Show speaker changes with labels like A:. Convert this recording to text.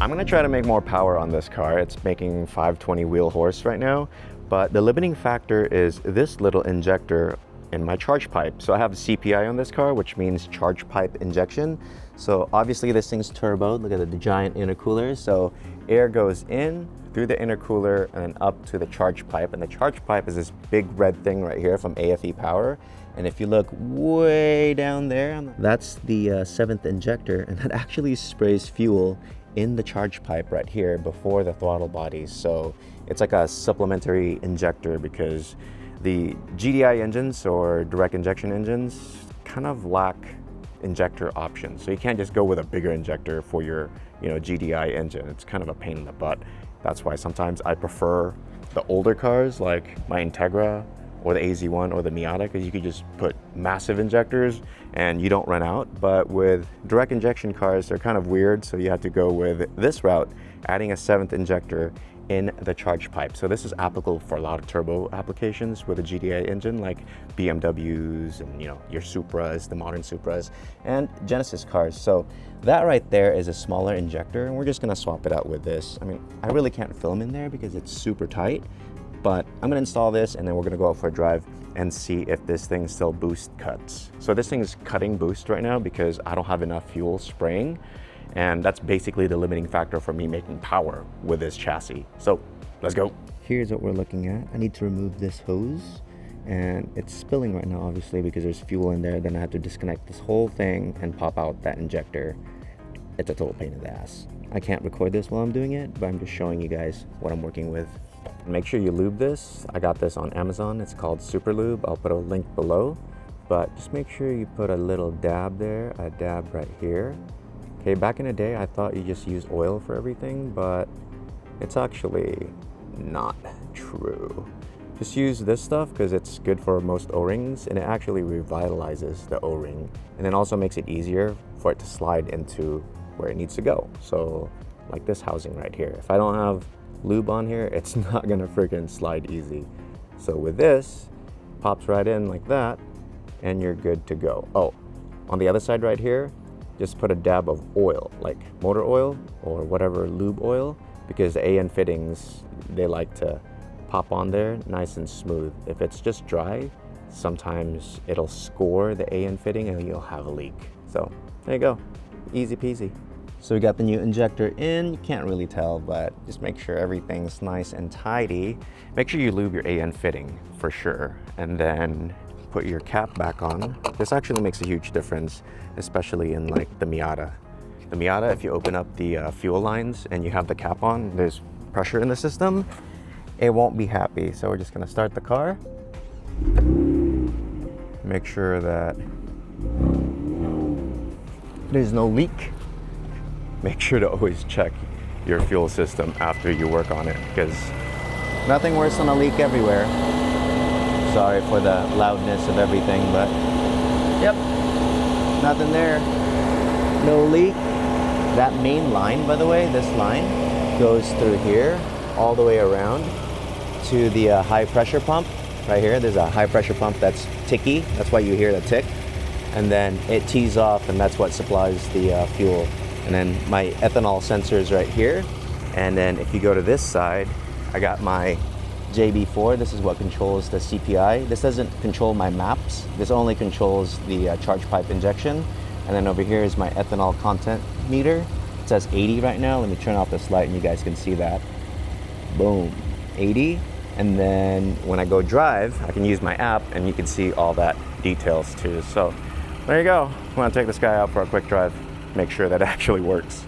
A: I'm gonna try to make more power on this car. It's making 520 wheel horse right now, but the limiting factor is this little injector in my charge pipe. So I have a CPI on this car, which means charge pipe injection. So obviously this thing's turboed. Look at the giant intercooler. So air goes in through the intercooler and up to the charge pipe. And the charge pipe is this big red thing right here from AFE Power. And if you look way down there, that's the 7th injector, and that actually sprays fuel in the charge pipe right here before the throttle body. So it's like a supplementary injector because the GDI engines or direct injection engines kind of lack injector options. So you can't just go with a bigger injector for your GDI engine. It's kind of a pain in the butt. That's why sometimes I prefer the older cars like my Integra or the AZ1 or the Miata, because you could just put massive injectors and you don't run out. But with direct injection cars, they're kind of weird, so you have to go with this route, adding a 7th injector in the charge pipe. So this is applicable for a lot of turbo applications with a GDI engine, like BMWs and your Supras, the modern Supras, and Genesis cars. So that right there is a smaller injector, and we're just gonna swap it out with this. I mean, I really can't film in there because it's super tight, but I'm gonna install this and then we're gonna go out for a drive and see if this thing still boost cuts. So this thing is cutting boost right now because I don't have enough fuel spraying, and that's basically the limiting factor for me making power with this chassis. So let's go. Here's what we're looking at. I need to remove this hose, and it's spilling right now obviously because there's fuel in there. Then I have to disconnect this whole thing and pop out that injector. It's a total pain in the ass. I can't record this while I'm doing it, but I'm just showing you guys what I'm working with. Make sure you lube this. I got this on Amazon. It's called Super Lube. I'll put a link below, but just make sure you put a little dab there, a dab right here. Okay, back in the day, I thought you just use oil for everything, but it's actually not true. Just use this stuff because it's good for most O-rings, and it actually revitalizes the O-ring, and then also makes it easier for it to slide into where it needs to go. So like this housing right here. If I don't have lube on here, it's not gonna freaking slide easy. So with this, pops right in like that, and you're good to go. Oh, on the other side right here, just put a dab of oil, like motor oil or whatever lube oil, because the AN fittings, they like to pop on there nice and smooth. If it's just dry, sometimes it'll score the AN fitting and you'll have a leak. So there you go, easy peasy. So we got the new injector in. You can't really tell, but just make sure everything's nice and tidy. Make sure you lube your AN fitting for sure, and then put your cap back on. This actually makes a huge difference, especially in like the Miata. The Miata, if you open up the fuel lines and you have the cap on, there's pressure in the system, it won't be happy. So we're just gonna start the car. Make sure that there's no leak. Make sure to always check your fuel system after you work on it, because nothing worse than a leak everywhere. Sorry for the loudness of everything, but yep, nothing there, no leak. That main line, by the way, this line goes through here all the way around to the high pressure pump right here. There's a high pressure pump that's ticky, that's why you hear the tick, and then it tees off, and that's what supplies the fuel. And then my ethanol sensors right here. And then if you go to this side, I got my JB4. This is what controls the CPI. This doesn't control my maps. This only controls the charge pipe injection. And then over here is my ethanol content meter. It says 80 right now. Let me turn off this light and you guys can see that. Boom, 80. And then when I go drive, I can use my app and you can see all that details too. So there you go. I'm gonna take this guy out for a quick drive. Make sure that it actually works.